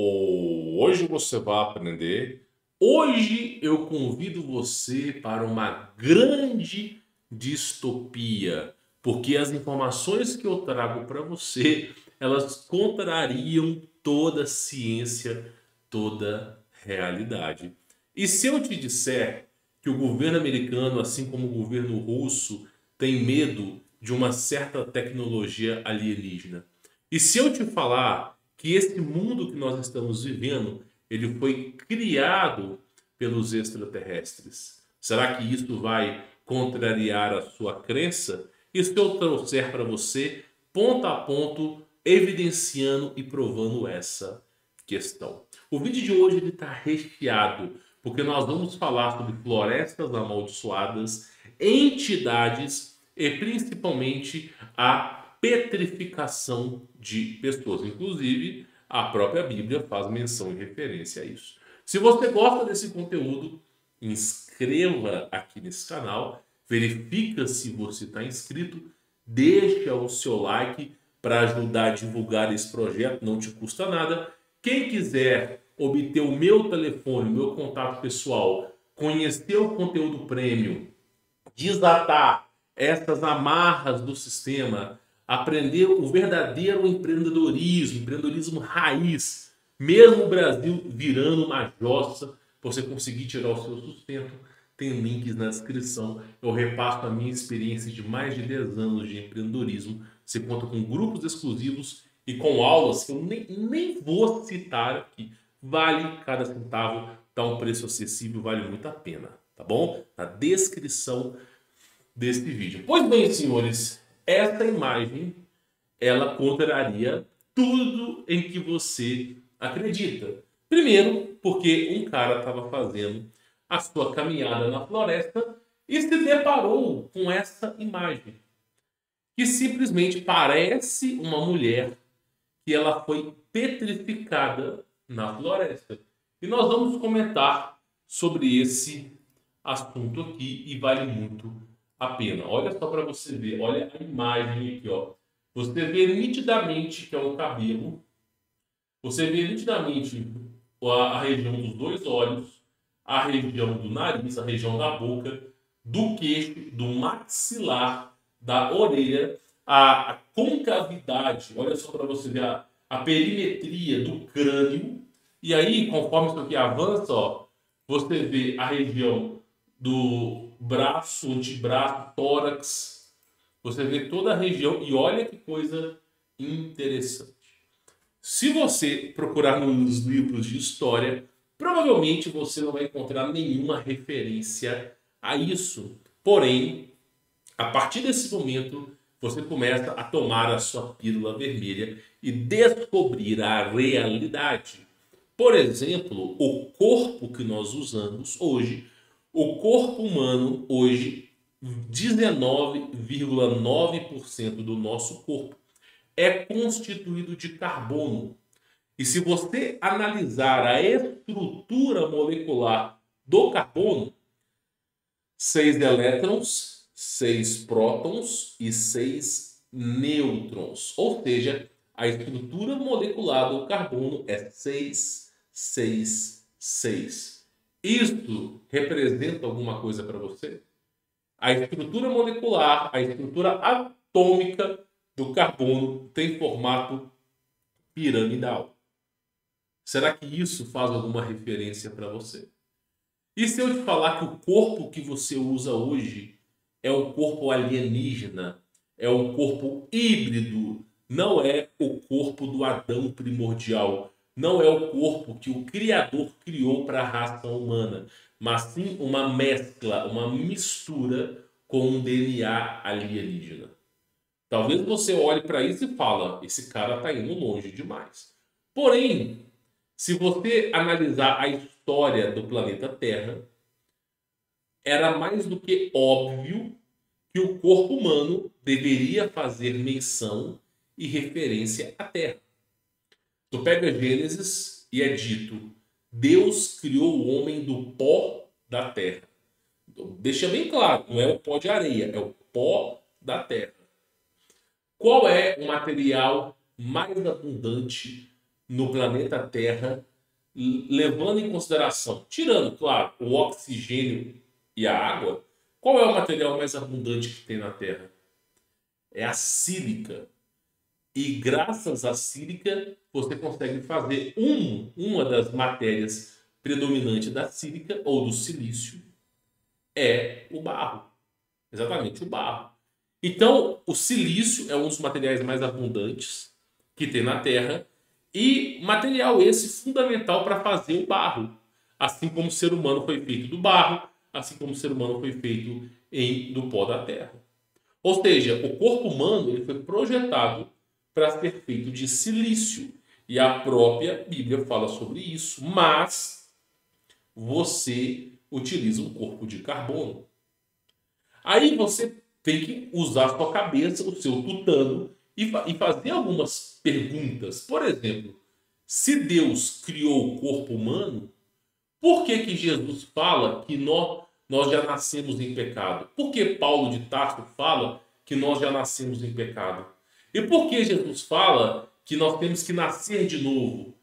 Hoje você vai aprender. Hoje eu convido você para uma grande distopia, porque as informações que eu trago para você, elas contrariam toda a ciência, toda a realidade. E se eu te disser que o governo americano, assim como o governo russo, tem medo de uma certa tecnologia alienígena? E se eu te falar que esse mundo que nós estamos vivendo, ele foi criado pelos extraterrestres? Será que isso vai contrariar a sua crença? E se eu trouxer para você, ponto a ponto, evidenciando e provando essa questão? O vídeo de hoje está recheado, porque nós vamos falar sobre florestas amaldiçoadas, entidades e principalmente a petrificação de pessoas. Inclusive, a própria Bíblia faz menção e referência a isso. Se você gosta desse conteúdo, inscreva aqui nesse canal, verifica se você está inscrito, deixa o seu like para ajudar a divulgar esse projeto, não te custa nada. Quem quiser obter o meu telefone, o meu contato pessoal, conhecer o conteúdo premium, desatar essas amarras do sistema, aprender o verdadeiro empreendedorismo raiz, mesmo o Brasil virando uma jossa, você conseguir tirar o seu sustento, tem links na descrição. Eu repasso a minha experiência de mais de 10 anos de empreendedorismo. Você conta com grupos exclusivos e com aulas que eu nem vou citar aqui. Vale cada centavo, tá um preço acessível, vale muito a pena, tá bom? Na descrição deste vídeo. Pois bem, senhores, esta imagem, ela contraria tudo em que você acredita. Primeiro, porque um cara estava fazendo a sua caminhada na floresta e se deparou com essa imagem, que simplesmente parece uma mulher que ela foi petrificada na floresta. E nós vamos comentar sobre esse assunto aqui e vale muito a pena. Olha só para você ver, olha a imagem aqui, ó. Você vê nitidamente que é um cabelo. Você vê nitidamente a região dos dois olhos, a região do nariz, a região da boca, do queixo, do maxilar, da orelha, a concavidade. Olha só para você ver a perimetria do crânio. E aí, conforme isso aqui avança, ó, você vê a região do braço, antebraço, tórax. Você vê toda a região e olha que coisa interessante. Se você procurar nos livros de história, provavelmente você não vai encontrar nenhuma referência a isso. Porém, a partir desse momento, você começa a tomar a sua pílula vermelha e descobrir a realidade. Por exemplo, o corpo que nós usamos hoje, o corpo humano hoje, 19,9% do nosso corpo é constituído de carbono. E se você analisar a estrutura molecular do carbono, 6 elétrons, 6 prótons e 6 nêutrons. Ou seja, a estrutura molecular do carbono é 6, 6, 6. Isso representa alguma coisa para você? A estrutura molecular, a estrutura atômica do carbono tem formato piramidal. Será que isso faz alguma referência para você? E se eu te falar que o corpo que você usa hoje é um corpo alienígena, é um corpo híbrido, não é o corpo do Adão primordial, não é o corpo que o Criador criou para a raça humana, mas sim uma mescla, uma mistura com um DNA alienígena. Talvez você olhe para isso e fala, esse cara está indo longe demais. Porém, se você analisar a história do planeta Terra, era mais do que óbvio que o corpo humano deveria fazer menção e referência à Terra. Tu pega Gênesis e é dito, Deus criou o homem do pó da terra. Então, deixa bem claro, não é o pó de areia, é o pó da terra. Qual é o material mais abundante no planeta Terra, levando em consideração, tirando, claro, o oxigênio e a água, qual é o material mais abundante que tem na Terra? É a sílica. E graças à sílica, você consegue fazer uma das matérias predominantes da sílica, ou do silício, é o barro. Exatamente, o barro. Então, o silício é um dos materiais mais abundantes que tem na Terra e material esse fundamental para fazer o barro. Assim como o ser humano foi feito do barro, assim como o ser humano foi feito do pó da Terra. Ou seja, o corpo humano ele foi projetado para ser feito de silício. E a própria Bíblia fala sobre isso. Mas você utiliza um corpo de carbono. Aí você tem que usar a sua cabeça, o seu tutano, e fazer algumas perguntas. Por exemplo, se Deus criou o corpo humano, por que Jesus fala que nós já nascemos em pecado? Por que Paulo de Tarso fala que nós já nascemos em pecado? E por que Jesus fala que nós temos que nascer de novo?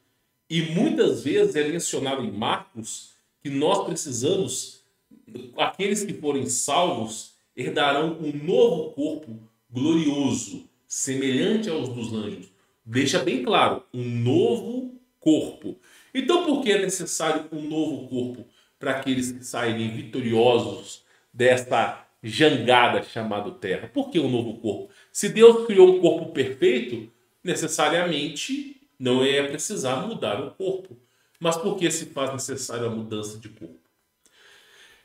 E muitas vezes é mencionado em Marcos que nós precisamos, aqueles que forem salvos, herdarão um novo corpo glorioso, semelhante aos dos anjos. Deixa bem claro, um novo corpo. Então, por que é necessário um novo corpo para aqueles que saírem vitoriosos desta jangada chamada Terra? Por que um novo corpo? Se Deus criou um corpo perfeito, necessariamente não é precisar mudar o corpo. Mas por que se faz necessária a mudança de corpo?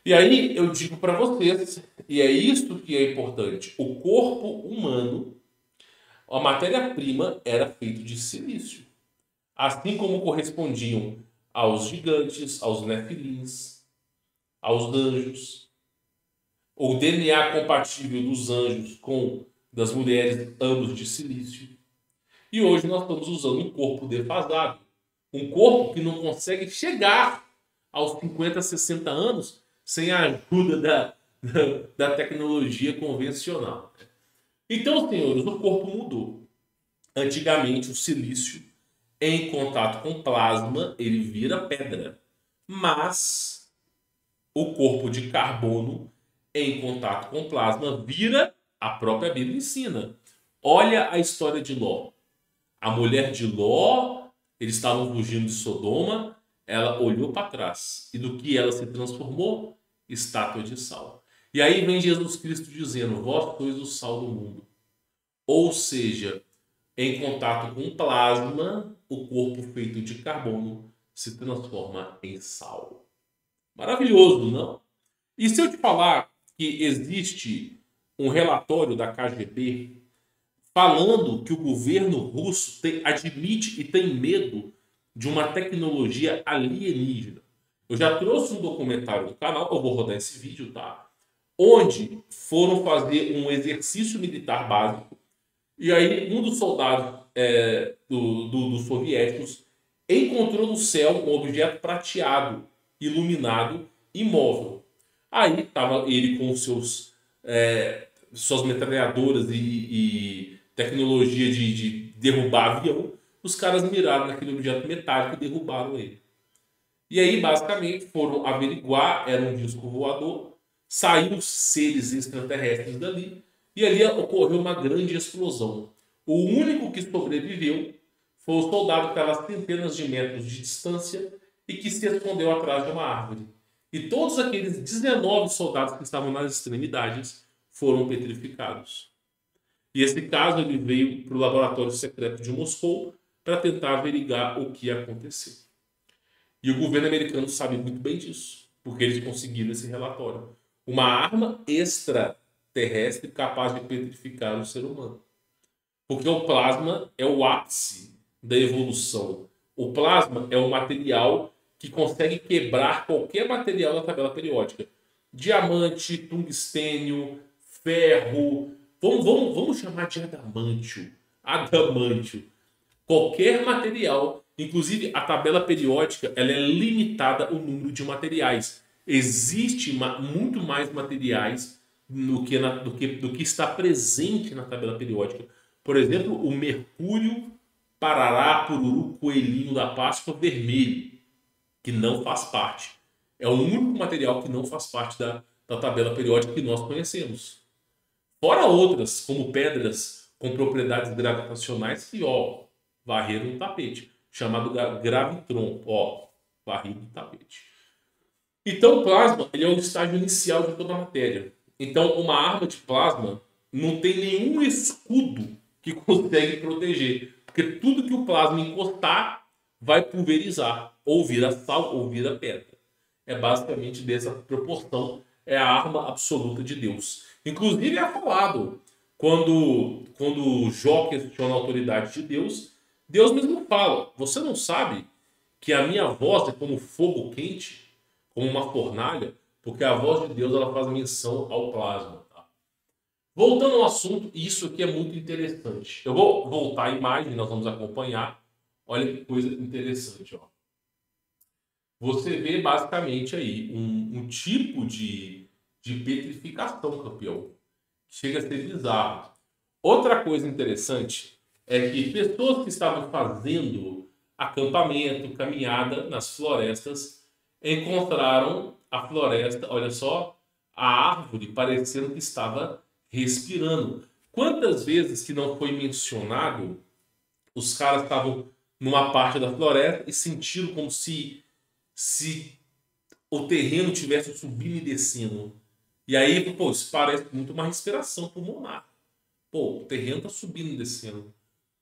E aí eu digo para vocês, e é isso que é importante, o corpo humano, a matéria-prima era feita de silício. Assim como correspondiam aos gigantes, aos nefilins, aos anjos. O DNA compatível dos anjos com das mulheres, ambos de silício. E hoje nós estamos usando um corpo defasado. Um corpo que não consegue chegar aos 50, 60 anos sem a ajuda da tecnologia convencional. Então, senhores, o corpo mudou. Antigamente, o silício, em contato com plasma, ele vira pedra. Mas o corpo de carbono, em contato com plasma, vira, a própria Bíblia ensina. Olha a história de Ló. A mulher de Ló, eles estavam fugindo de Sodoma, ela olhou para trás. E do que ela se transformou? Estátua de sal. E aí vem Jesus Cristo dizendo, vós sois o sal do mundo. Ou seja, em contato com plasma, o corpo feito de carbono se transforma em sal. Maravilhoso, não? E se eu te falar que existe um relatório da KGB falando que o governo russo admite e tem medo de uma tecnologia alienígena? Eu já trouxe um documentário no canal, eu vou rodar esse vídeo, tá? Onde foram fazer um exercício militar básico. E aí um dos soldados dos soviéticos encontrou no céu um objeto prateado, iluminado, imóvel. Aí estava ele com suas metralhadoras e tecnologia de derrubar avião. Os caras miraram naquele objeto metálico e derrubaram ele. E aí, basicamente, foram averiguar, era um disco voador, saíram seres extraterrestres dali, e ali ocorreu uma grande explosão. O único que sobreviveu foi o soldado que estava a centenas de metros de distância e que se escondeu atrás de uma árvore. E todos aqueles 19 soldados que estavam nas extremidades foram petrificados. E esse caso ele veio para o laboratório secreto de Moscou para tentar averiguar o que aconteceu. E o governo americano sabe muito bem disso, porque eles conseguiram esse relatório. Uma arma extraterrestre capaz de petrificar o ser humano. Porque o plasma é o ápice da evolução. O plasma é um material que consegue quebrar qualquer material da tabela periódica. Diamante, tungstênio, ferro. Vamos chamar de adamantio. Adamantio. Qualquer material. Inclusive, a tabela periódica ela é limitada ao número de materiais. Existe muito mais materiais do que está presente na tabela periódica. Por exemplo, o mercúrio parará, pururu, coelhinho da Páscoa vermelho, que não faz parte. É o único material que não faz parte da tabela periódica que nós conhecemos. Fora outras, como pedras com propriedades gravitacionais que, ó, varreram o tapete, chamado gravitron, ó, varrido o tapete. Então, o plasma ele é o estágio inicial de toda a matéria. Então, uma arma de plasma não tem nenhum escudo que consegue proteger, porque tudo que o plasma encostar vai pulverizar, ou vira sal, ou vira pedra. É basicamente dessa proporção, é a arma absoluta de Deus. Inclusive é falado, quando Jó questiona a autoridade de Deus, Deus mesmo fala, você não sabe que a minha voz é como fogo quente, como uma fornalha, porque a voz de Deus ela faz menção ao plasma. Tá? Voltando ao assunto, isso aqui é muito interessante. Eu vou voltar à imagem, nós vamos acompanhar. Olha que coisa interessante. Ó. Você vê basicamente aí um tipo de petrificação, campeão. Chega a ser bizarro. Outra coisa interessante é que pessoas que estavam fazendo acampamento, caminhada nas florestas, encontraram a floresta, olha só, a árvore parecendo que estava respirando. Quantas vezes que não foi mencionado, os caras estavam numa parte da floresta e sentiram como se o terreno tivesse subindo e descendo. E aí, pô, isso parece muito uma respiração pulmonar. Pô, o terreno está subindo e descendo.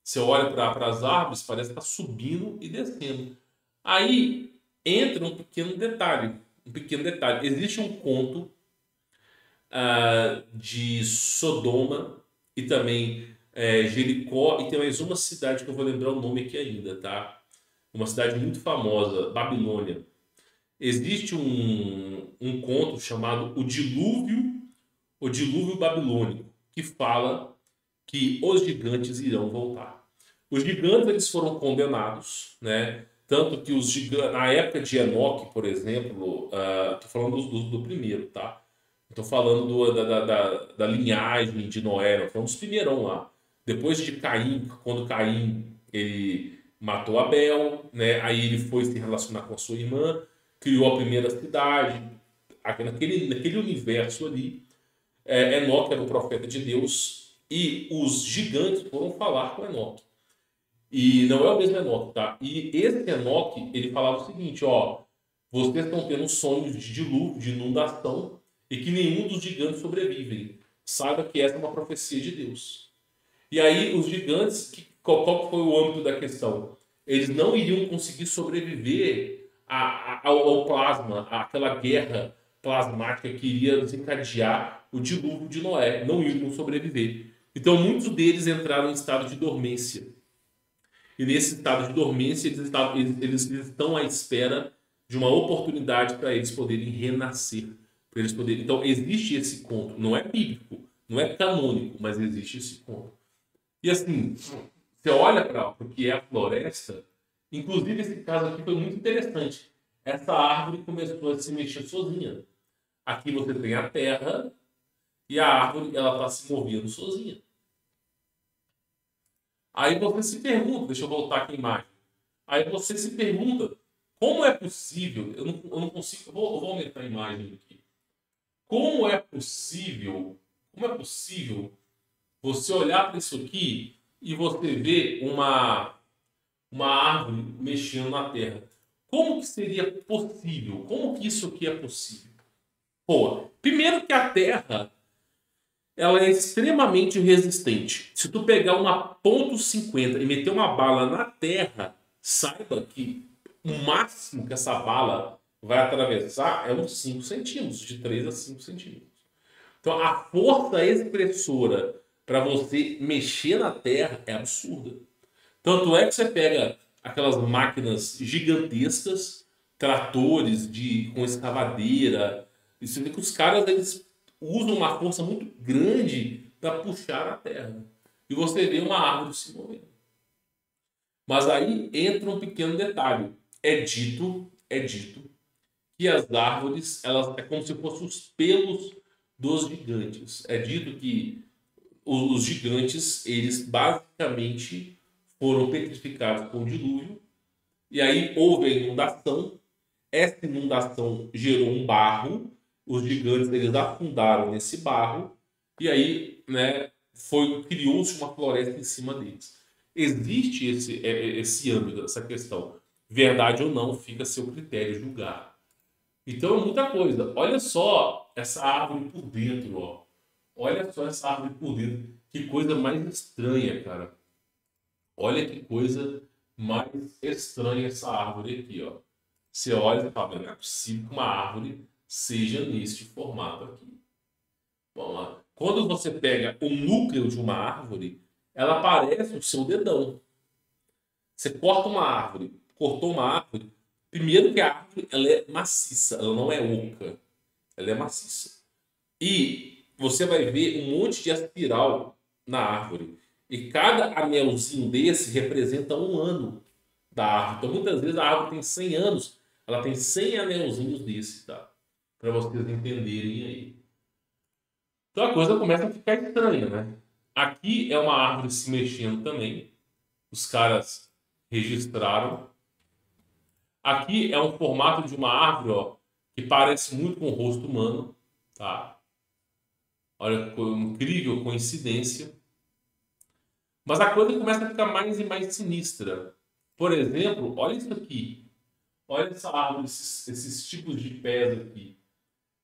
Você olha para as árvores, parece que está subindo e descendo. Aí entra um pequeno detalhe. Um pequeno detalhe. Existe um conto de Sodoma e também Jericó, e tem mais uma cidade que eu vou lembrar o nome aqui ainda, tá? Uma cidade muito famosa, Babilônia. Existe um conto chamado O Dilúvio Babilônico, que fala que os gigantes irão voltar. Os gigantes eles foram condenados, né? Tanto que os gigantes, na época de Enoque, por exemplo, estou falando do primeiro, tá? Estou falando da linhagem de Noé, foi um dos primeirão lá. Depois de Caim, quando Caim ele matou Abel, né? Aí ele foi se relacionar com a sua irmã, criou a primeira cidade, naquele universo ali. Enoque era o profeta de Deus e os gigantes foram falar com Enoque. E não é o mesmo Enoque, tá? E esse Enoque, ele falava o seguinte, ó, vocês estão tendo sonhos de dilúvio, de inundação, e que nenhum dos gigantes sobrevivem. Saiba que essa é uma profecia de Deus. E aí os gigantes, qual foi o âmbito da questão? Eles não iriam conseguir sobreviver ao plasma, àquela guerra plasmática que iria desencadear o dilúvio de Noé. Não iriam sobreviver. Então muitos deles entraram em estado de dormência. E nesse estado de dormência eles estão à espera de uma oportunidade para eles poderem renascer. Para eles poderem... Então existe esse conto. Não é bíblico, não é canônico, mas existe esse conto. E assim, você olha para o que é a floresta, inclusive esse caso aqui foi muito interessante. Essa árvore começou a se mexer sozinha. Aqui você tem a terra e a árvore ela está se movendo sozinha. Aí você se pergunta, deixa eu voltar aqui a imagem. Aí você se pergunta, como é possível, eu não consigo, eu vou aumentar a imagem aqui. Como é possível você olhar para isso aqui e você ver uma árvore mexendo na terra? Como que seria possível? Como que isso aqui é possível? Pô, primeiro que a terra ela é extremamente resistente. Se tu pegar uma .50 e meter uma bala na terra, saiba que o máximo que essa bala vai atravessar é uns 5 centímetros, de 3 a 5 centímetros. Então a força expressora para você mexer na terra é absurda. Tanto é que você pega aquelas máquinas gigantescas, tratores com escavadeira, e você vê que os caras eles usam uma força muito grande para puxar a terra. E você vê uma árvore se movendo. Mas aí entra um pequeno detalhe. É dito que as árvores, elas é como se fossem os pelos dos gigantes. É dito que os gigantes, eles basicamente foram petrificados com o dilúvio, e aí houve a inundação. Essa inundação gerou um barro, os gigantes eles afundaram nesse barro, e aí, né, criou-se uma floresta em cima deles. Existe esse âmbito, essa questão. Verdade ou não, fica a seu critério julgar. Então é muita coisa. Olha só essa árvore por dentro, ó. Olha só essa árvore por dentro. Que coisa mais estranha, cara. Olha que coisa mais estranha essa árvore aqui, ó. Você olha e fala, não é possível que uma árvore seja neste formato aqui. Vamos lá. Quando você pega o núcleo de uma árvore, ela parece o seu dedão. Você corta uma árvore, cortou uma árvore, primeiro que a árvore ela é maciça, ela não é oca, ela é maciça. E você vai ver um monte de espiral na árvore. E cada anelzinho desse representa um ano da árvore. Então, muitas vezes a árvore tem 100 anos, ela tem 100 anelzinhos desse, tá? Para vocês entenderem aí. Então a coisa começa a ficar estranha, né? Aqui é uma árvore se mexendo também. Os caras registraram. Aqui é um formato de uma árvore, ó, que parece muito com o rosto humano, tá? Olha que incrível coincidência. Mas a coisa começa a ficar mais e mais sinistra. Por exemplo, olha isso aqui. Olha essa árvore, esses tipos de pés aqui.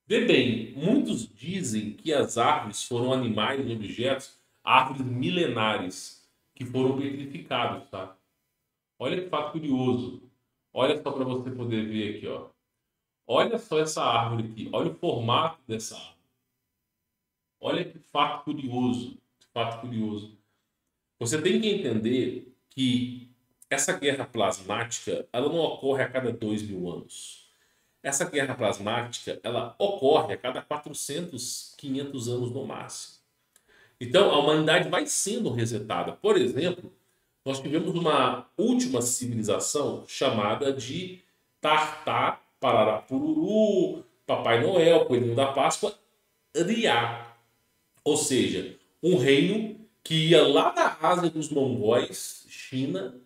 Vê bem, muitos dizem que as árvores foram animais e objetos, árvores milenares, que foram petrificados, tá? Olha que fato curioso. Olha só para você poder ver aqui, ó. Olha só essa árvore aqui. Olha o formato dessa árvore. Olha que fato curioso. Que fato curioso. Você tem que entender que essa guerra plasmática, ela não ocorre a cada 2.000 anos. Essa guerra plasmática, ela ocorre a cada 400, 500 anos no máximo. Então, a humanidade vai sendo resetada. Por exemplo, nós tivemos uma última civilização chamada de Tartá, Pararapururu, Papai Noel, Coelhinho da Páscoa, Riá. Ou seja, um reino que ia lá da Ásia dos mongóis, China,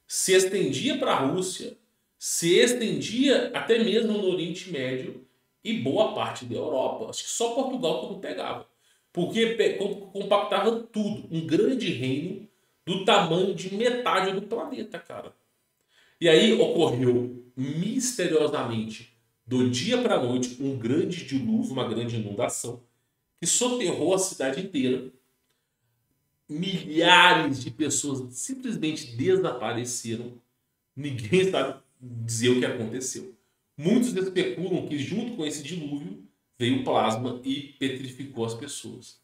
se estendia para a Rússia, se estendia até mesmo no Oriente Médio e boa parte da Europa. Acho que só Portugal que não pegava. Porque compactava tudo. Um grande reino do tamanho de metade do planeta, cara. E aí ocorreu misteriosamente, do dia para a noite, um grande dilúvio, uma grande inundação, que soterrou a cidade inteira. Milhares de pessoas simplesmente desapareceram. Ninguém sabe dizer o que aconteceu. Muitos especulam que junto com esse dilúvio veio plasma e petrificou as pessoas.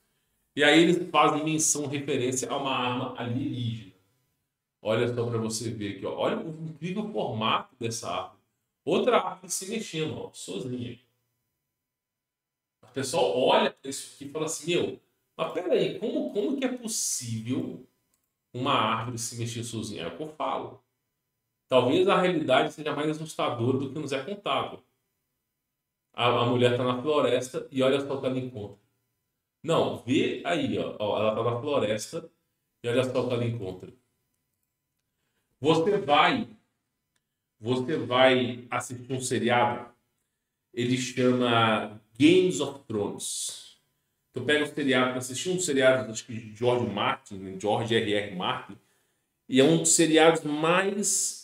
E aí eles fazem menção, referência a uma arma alienígena. Olha só para você ver aqui, ó. Olha o incrível formato dessa árvore. Outra árvore se mexendo, ó, sozinha. O pessoal olha para isso aqui e fala assim, meu, mas peraí, como que é possível uma árvore se mexer sozinha? É o que eu falo. Talvez a realidade seja mais assustadora do que nos é contado. A mulher está na floresta e olha só o que ela encontra. Não, vê aí, ó, ela está na floresta e olha só o que ela encontra. Você vai assistir um seriado, ele chama Games of Thrones. Tu pega o seriado para assistir um seriado, acho que de George Martin, George R.R. Martin, e é um dos seriados mais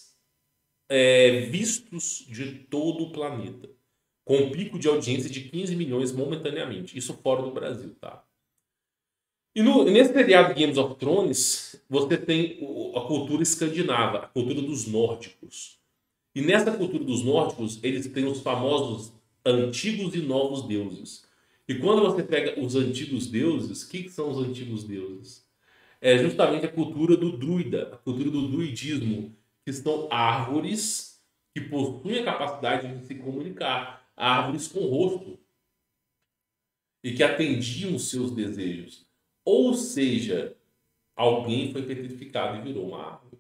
vistos de todo o planeta, com um pico de audiência de 15 milhões momentaneamente, isso fora do Brasil, tá? E nesse seriado Games of Thrones, você tem a cultura escandinava, a cultura dos nórdicos. E nessa cultura dos nórdicos, eles têm os famosos antigos e novos deuses. E quando você pega os antigos deuses, o que são os antigos deuses? É justamente a cultura do druida, a cultura do druidismo, que são árvores que possuem a capacidade de se comunicar, árvores com rosto, e que atendiam os seus desejos. Ou seja, alguém foi petrificado e virou uma árvore.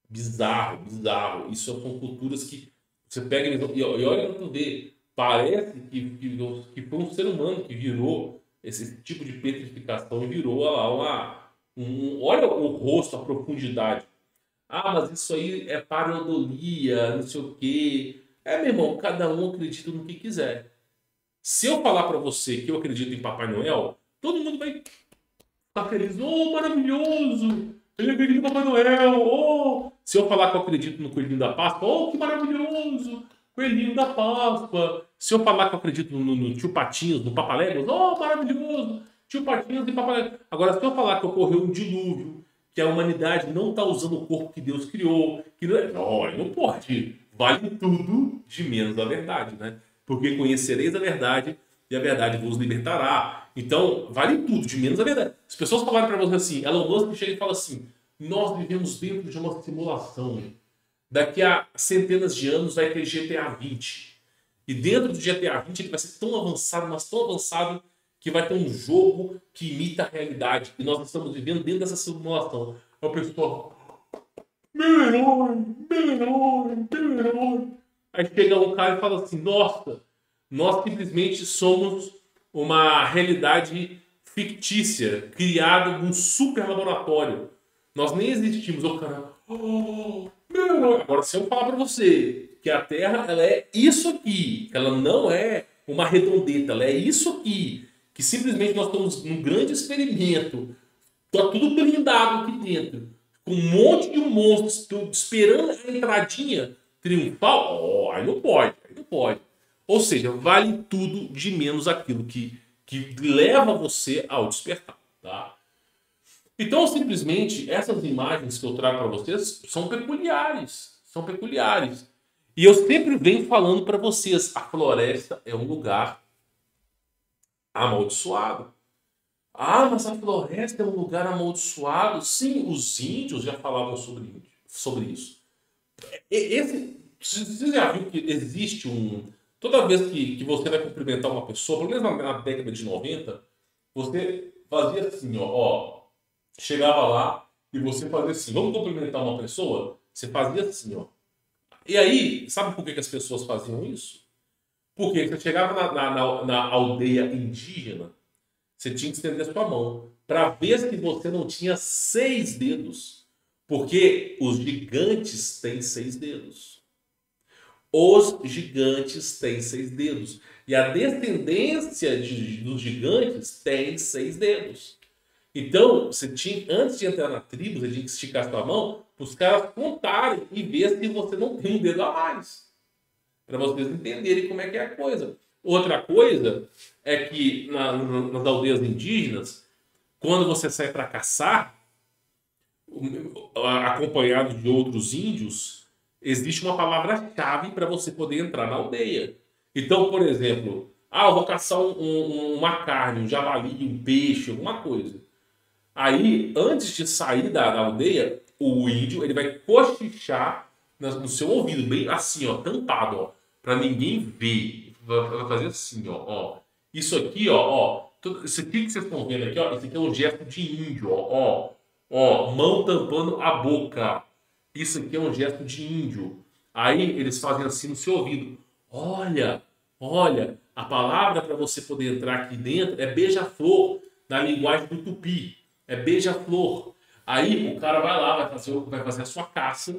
Bizarro, bizarro. Isso são culturas que você pega e olha para tu ver. Parece que foi um ser humano que virou esse tipo de petrificação e virou lá olha o rosto, a profundidade. Ah, mas isso aí é pareidolia, não sei o quê. É, meu irmão, cada um acredita no que quiser. Se eu falar pra você que eu acredito em Papai Noel, todo mundo vai ficar feliz. Oh, maravilhoso! Ele acredita em Papai Noel. Oh! Se eu falar que eu acredito no Coelhinho da Páscoa, oh, que maravilhoso! Coelhinho da Páscoa. Se eu falar que eu acredito no Tio Patinhas, no Papaléguas, oh, maravilhoso! Tio Patinhas e Papaléguas. Agora, se eu falar que ocorreu um dilúvio, que a humanidade não está usando o corpo que Deus criou, que não, não pode. Vale tudo de menos a verdade, né? Porque conhecereis a verdade e a verdade vos libertará. Então, vale tudo, de menos a verdade. As pessoas falarem para você assim, Elon Musk chega e fala assim, nós vivemos dentro de uma simulação. Daqui a centenas de anos vai ter GTA 20. E dentro do GTA 20 ele vai ser tão avançado, mas tão avançado, que vai ter um jogo que imita a realidade. E nós estamos vivendo dentro dessa simulação. Aí o pessoal, meu herói, meu herói, meu herói. Aí chega um cara e fala assim, nossa, nós simplesmente somos uma realidade fictícia, criada num super laboratório. Nós nem existimos. O cara, oh, meu. Agora, se eu falar para você que a Terra ela é isso aqui, que ela não é uma redondeta, ela é isso aqui, que simplesmente nós estamos num grande experimento, tá tudo blindado aqui dentro, com um monte de monstros esperando a entradinha triunfal, oh, aí não pode, aí não pode. Ou seja, vale tudo de menos aquilo que leva você ao despertar, tá? Então, simplesmente, essas imagens que eu trago para vocês são peculiares, são peculiares. E eu sempre venho falando para vocês, a floresta é um lugar amaldiçoado. Ah, mas a floresta é um lugar amaldiçoado? Sim, os índios já falavam sobre isso. Você já viu que existe um. Toda vez que você vai cumprimentar uma pessoa, pelo menos na década de 90, você fazia assim, ó. Chegava lá e você fazia assim, vamos cumprimentar uma pessoa? Você fazia assim, ó. E aí, sabe por que as pessoas faziam isso? Porque você chegava na aldeia indígena, você tinha que estender a sua mão para ver se você não tinha 6 dedos. Porque os gigantes têm 6 dedos. Os gigantes têm 6 dedos. E a descendência dos gigantes tem 6 dedos. Então, você tinha, antes de entrar na tribo, você tinha que esticar sua mão para os caras contarem e ver se você não tem um dedo a mais. Para vocês entenderem como é que é a coisa. Outra coisa é que nas aldeias indígenas, quando você sai para caçar, acompanhado de outros índios, existe uma palavra-chave para você poder entrar na aldeia. Então, por exemplo, eu vou caçar uma carne, um javali, um peixe, alguma coisa. Aí, antes de sair da aldeia, o índio ele vai cochichar no seu ouvido, bem assim, ó, tampado, ó, para ninguém ver. Vai fazer assim, ó. Isso aqui, ó. Isso aqui que vocês estão vendo aqui, ó, isso aqui é um gesto de índio, ó, mão tampando a boca. Isso aqui é um gesto de índio. Aí eles fazem assim no seu ouvido. Olha, a palavra para você poder entrar aqui dentro é beija-flor, na linguagem do tupi. É beija-flor. Aí o cara vai lá, vai fazer a sua caça.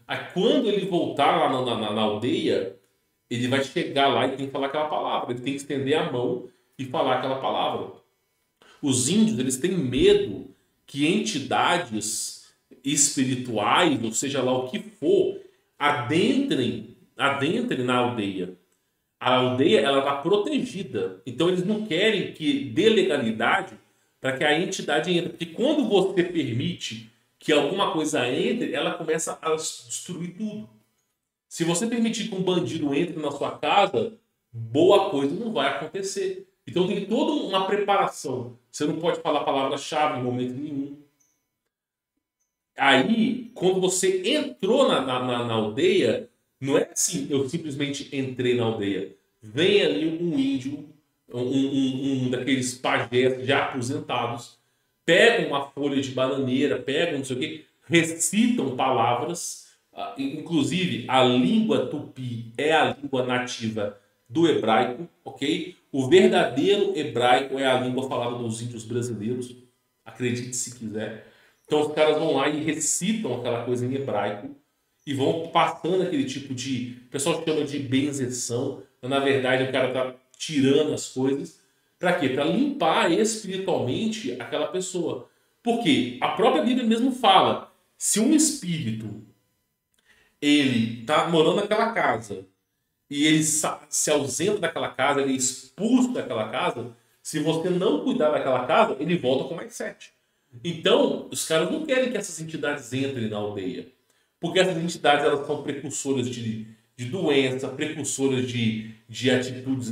Aí quando ele voltar lá na aldeia, ele vai chegar lá e tem que falar aquela palavra. Ele tem que estender a mão e falar aquela palavra. Os índios, eles têm medo que entidades espirituais, ou seja lá o que for, adentrem na aldeia. A aldeia, ela está protegida. Então eles não querem que dê legalidade para que a entidade entre. Porque quando você permite que alguma coisa entre, ela começa a destruir tudo. Se você permitir que um bandido entre na sua casa, boa coisa não vai acontecer. Então tem toda uma preparação. Você não pode falar palavra-chave em momento nenhum. Aí, quando você entrou na aldeia, não é assim, eu simplesmente entrei na aldeia. Vem ali um índio, um daqueles pajés já aposentados, pegam uma folha de bananeira, pegam não sei o quê, recitam palavras, inclusive a língua tupi é a língua nativa do hebraico, ok? O verdadeiro hebraico é a língua falada dos índios brasileiros. Acredite se quiser. Então os caras vão lá e recitam aquela coisa em hebraico e vão passando aquele tipo de... O pessoal chama de benzeção. Mas, na verdade, o cara tá tirando as coisas. Para quê? Para limpar espiritualmente aquela pessoa. Porque a própria Bíblia mesmo fala, se um espírito ele tá morando naquela casa e ele se ausenta daquela casa, ele é expulso daquela casa, se você não cuidar daquela casa, ele volta com mais sete. Então, os caras não querem que essas entidades entrem na aldeia. Porque essas entidades elas são precursoras de doença, precursoras de atitudes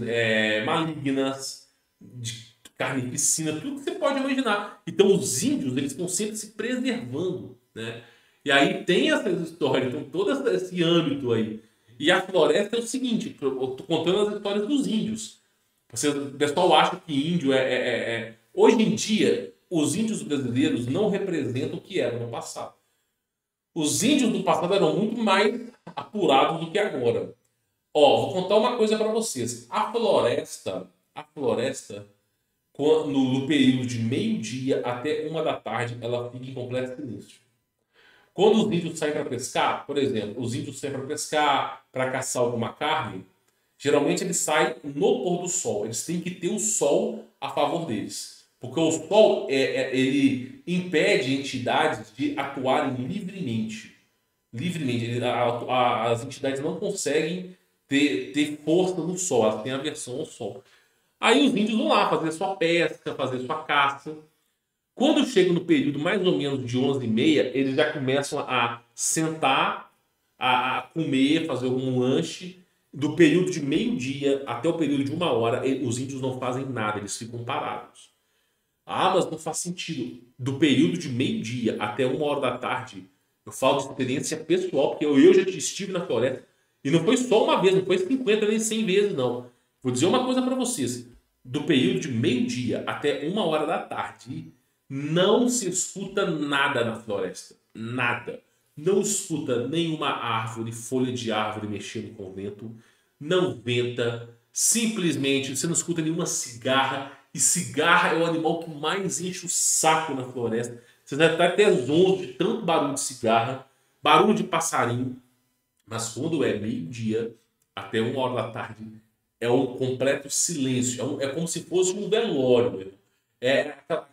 malignas, de carnificina, tudo que você pode imaginar. Então, os índios eles estão sempre se preservando, né? E aí tem essas histórias, tem todo esse âmbito aí. E a floresta é o seguinte, eu tô contando as histórias dos índios. O pessoal acha que índio Hoje em dia, os índios brasileiros não representam o que eram no passado. Os índios do passado eram muito mais apurados do que agora. Ó, vou contar uma coisa para vocês. A floresta, no período de meio-dia até 1 da tarde, ela fica em completo silêncio. Quando os índios saem para pescar, por exemplo, os índios saem para pescar, para caçar alguma carne, geralmente eles saem no pôr do sol. Eles têm que ter o sol a favor deles. Porque o sol ele impede entidades de atuarem livremente. Livremente. As entidades não conseguem ter força no sol, elas têm aversão ao sol. Aí os índios vão lá fazer sua pesca, fazer sua caça. Quando chega no período mais ou menos de 11h30, eles já começam a sentar, a comer, fazer algum lanche. Do período de meio-dia até o período de 1 hora, os índios não fazem nada, eles ficam parados. Ah, mas não faz sentido. Do período de meio-dia até 1 hora da tarde, eu falo de experiência pessoal, porque eu já estive na floresta. E não foi só uma vez, não foi 50 nem 100 vezes, não. Vou dizer uma coisa para vocês. Do período de meio-dia até 1 hora da tarde, não se escuta nada na floresta. Nada. Não escuta nenhuma árvore, folha de árvore mexendo com o vento. Não venta. Simplesmente você não escuta nenhuma cigarra. E cigarra é o animal que mais enche o saco na floresta. Você deve estar até zonzo de tanto barulho de cigarra, barulho de passarinho. Mas quando é meio-dia até 1 hora da tarde, é um completo silêncio. É como se fosse um velório.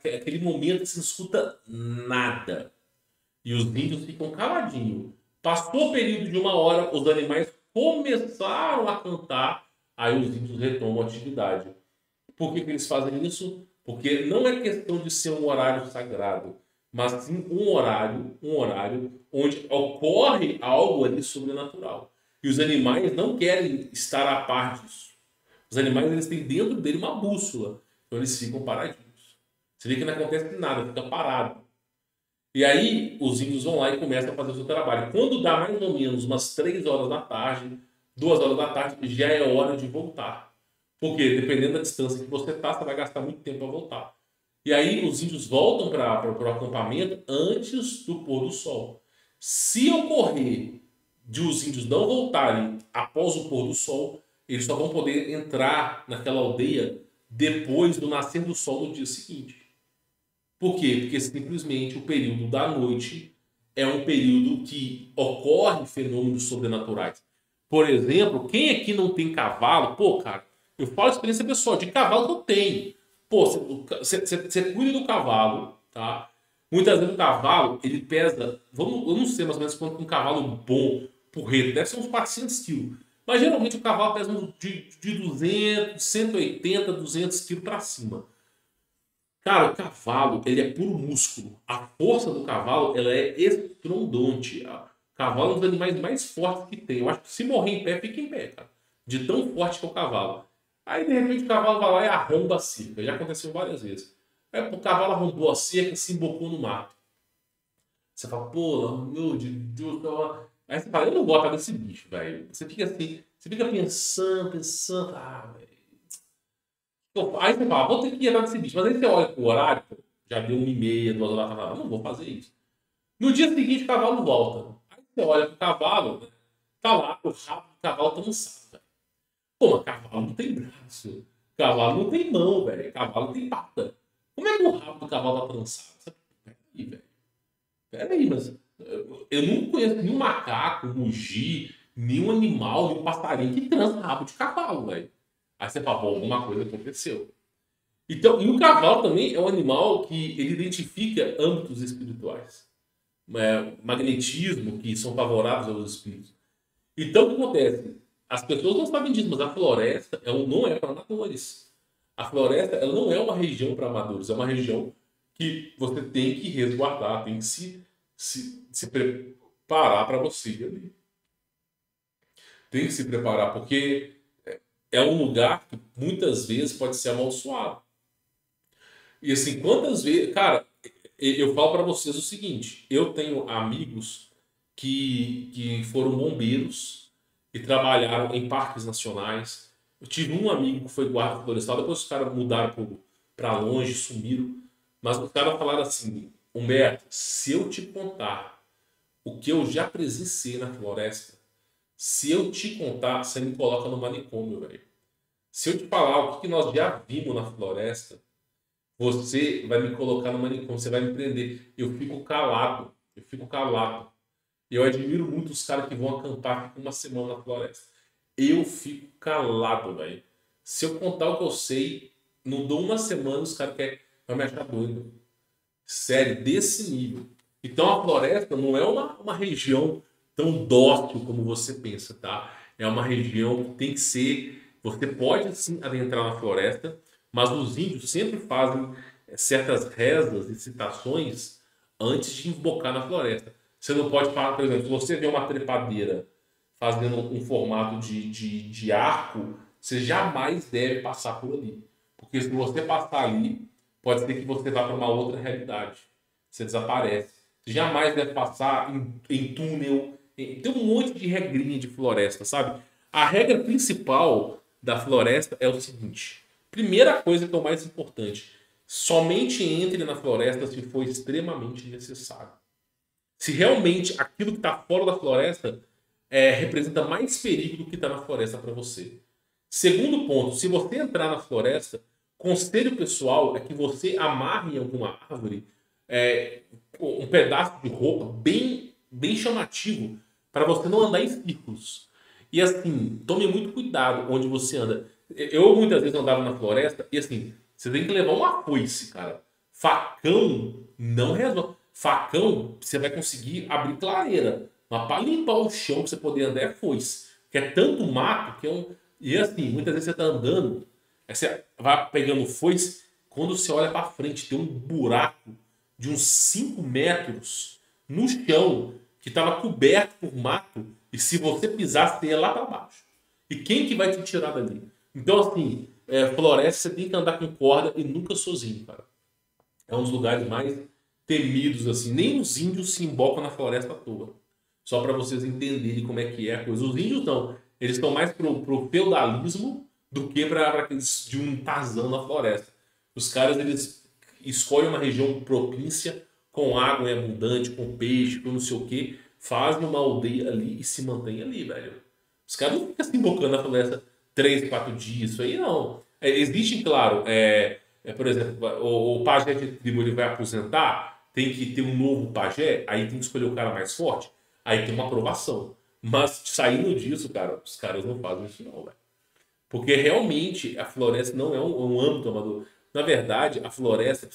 Aquele momento que você não escuta nada. E os índios ficam caladinhos. Passou o período de 1 hora, os animais começaram a cantar, aí os índios retomam a atividade. Por que eles fazem isso? Porque não é questão de ser um horário sagrado, mas sim um horário onde ocorre algo ali sobrenatural. E os animais não querem estar a par disso. Os animais eles têm dentro dele uma bússola, então eles ficam paradinhos. Você vê que não acontece nada, fica parado. E aí os índios vão lá e começam a fazer o seu trabalho. Quando dá mais ou menos umas 3 horas da tarde, 2 horas da tarde, já é hora de voltar. Porque dependendo da distância que você está, você vai gastar muito tempo para voltar. E aí os índios voltam para o acampamento antes do pôr do sol. Se ocorrer de os índios não voltarem após o pôr do sol, eles só vão poder entrar naquela aldeia depois do nascer do sol no dia seguinte. Por quê? Porque simplesmente o período da noite é um período que ocorre fenômenos sobrenaturais. Por exemplo, quem aqui não tem cavalo? Pô, cara, eu falo experiência pessoal, de cavalo que eu tenho. Pô, você cuida do cavalo, tá? Muitas vezes o cavalo, ele pesa, eu não sei mais ou menos quanto um cavalo bom, porreto, deve ser uns 400 quilos. Mas geralmente o cavalo pesa de 200, 180, 200 quilos para cima. Cara, o cavalo, ele é puro músculo. A força do cavalo, ela é estrondante. O cavalo é um dos animais mais fortes que tem. Eu acho que se morrer em pé, fica em pé, cara. De tão forte que é o cavalo. Aí, de repente, o cavalo vai lá e arromba a cerca. Já aconteceu várias vezes. Aí, o cavalo arrombou a cerca e se embocou no mato. Você fala, pô, meu Deus. Aí você fala, eu não vou atrás desse bicho, velho. Você fica assim, você fica pensando. Ah, velho. Aí você fala, vou ter que ir atrás desse bicho. Mas aí você olha pro horário, pô, já deu 1h30, 2 horas, fala, não vou fazer isso. No dia seguinte o cavalo volta. Aí você olha pro cavalo, né, tá lá, o rabo do cavalo tá lançado, velho. Pô, mas cavalo não tem braço. Cavalo não tem mão, velho. Cavalo tem pata. Como é que o rabo do cavalo tá trançado? Peraí, velho. Peraí, mas eu não conheço nenhum macaco, mugi, nenhum animal, nenhum passarinho que trança rabo de cavalo, velho. Aí você fala, bom, alguma coisa aconteceu. Então, e o cavalo também é um animal que ele identifica âmbitos espirituais. Magnetismo, que são favoráveis aos espíritos. Então, o que acontece? As pessoas não sabem disso, mas a floresta não é para amadores. A floresta ela não é uma região para amadores, é uma região que você tem que resguardar, tem que se preparar para você ir ali. Tem que se preparar, porque é um lugar que muitas vezes pode ser amaldiçoado. E assim, quantas vezes. Cara, eu falo para vocês o seguinte: eu tenho amigos que foram bombeiros e trabalharam em parques nacionais. Eu tive um amigo que foi guarda florestal, depois os caras mudaram para longe, sumiram. Mas os caras falaram assim: Humberto, se eu te contar o que eu já presenciei na floresta, se eu te contar, você me coloca no manicômio, velho. Se eu te falar o que nós já vimos na floresta, você vai me colocar no manicômio, você vai me prender. Eu fico calado, eu fico calado. Eu admiro muito os caras que vão acampar, ficam uma semana na floresta. Eu fico calado, velho. Se eu contar o que eu sei, não dou uma semana, os caras vão me achar doido. Sério, desse nível. Então a floresta não é uma região tão dócil como você pensa, tá? É uma região que tem que ser. Você pode sim adentrar na floresta, mas os índios sempre fazem certas rezas e citações antes de embocar na floresta. Você não pode falar, por exemplo, se você vê uma trepadeira fazendo um formato de arco, você jamais deve passar por ali. Porque se você passar ali, pode ser que você vá para uma outra realidade. Você desaparece. Você jamais deve passar em túnel. Tem um monte de regrinha de floresta, sabe? A regra principal da floresta é o seguinte: primeira coisa que é o mais importante, somente entre na floresta se for extremamente necessário. Se realmente aquilo que está fora da floresta representa mais perigo do que está na floresta para você. Segundo ponto, se você entrar na floresta, conselho pessoal é que você amarre em alguma árvore um pedaço de roupa bem chamativo para você não andar em círculos. E assim, tome muito cuidado onde você anda. Eu muitas vezes andava na floresta e assim, você tem que levar uma foice, cara. Facão não resolve. Facão, você vai conseguir abrir clareira. Mas para limpar o chão, para você poder andar, é foice. Porque é tanto mato que é um. E assim, muitas vezes você tá andando, aí você vai pegando foice, quando você olha para frente, tem um buraco de uns 5 metros no chão que estava coberto por mato. E se você pisasse, você ia lá para baixo. E quem que vai te tirar dali? Então, assim, floresta você tem que andar com corda e nunca sozinho, cara. É um dos lugares mais temidos, assim. Nem os índios se embocam na floresta à toa. Só para vocês entenderem como é que é a coisa. Os índios não. Eles estão mais pro feudalismo do que para aqueles de um Tarzan na floresta. Os caras, eles escolhem uma região propícia, com água abundante, com peixe, com não sei o quê, fazem uma aldeia ali e se mantém ali, velho. Os caras não ficam se embocando na floresta 3, 4 dias, isso aí não. Existe, claro, por exemplo, o pajé de tribo ele vai aposentar, tem que ter um novo pajé, aí tem que escolher o cara mais forte, aí tem uma aprovação. Mas saindo disso, cara, os caras não fazem isso não, velho. Porque realmente a floresta não é um âmbito amador. Na verdade, a floresta,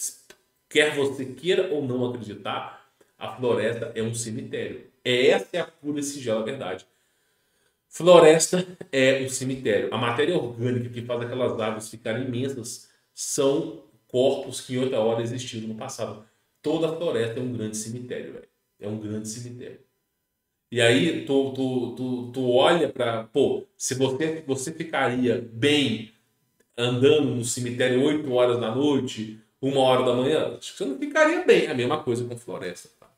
quer você queira ou não acreditar, a floresta é um cemitério. Essa é a pura e sigela verdade. Floresta é um cemitério. A matéria orgânica que faz aquelas árvores ficarem imensas são corpos que em outra hora existiram no passado. Toda a floresta é um grande cemitério, velho. É um grande cemitério. E aí tu olha para, pô, se você ficaria bem andando no cemitério 8 horas da noite, 1 hora da manhã, acho que você não ficaria bem. É a mesma coisa com floresta. Tá?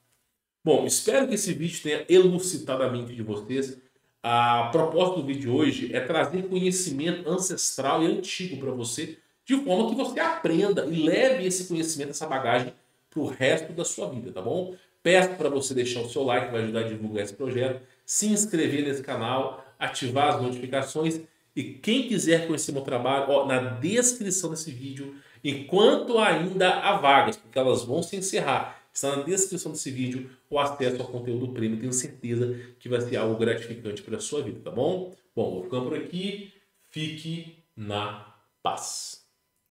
Bom, espero que esse vídeo tenha elucidado a mente de vocês. A proposta do vídeo de hoje é trazer conhecimento ancestral e antigo para você, de forma que você aprenda e leve esse conhecimento, essa bagagem, para o resto da sua vida, tá bom? Peço para você deixar o seu like, que vai ajudar a divulgar esse projeto, se inscrever nesse canal, ativar as notificações E quem quiser conhecer meu trabalho, ó, na descrição desse vídeo, enquanto ainda há vagas, porque elas vão se encerrar, está na descrição desse vídeo o acesso ao conteúdo premium. Tenho certeza que vai ser algo gratificante para a sua vida, tá bom? Bom, vou ficando por aqui. Fique na paz.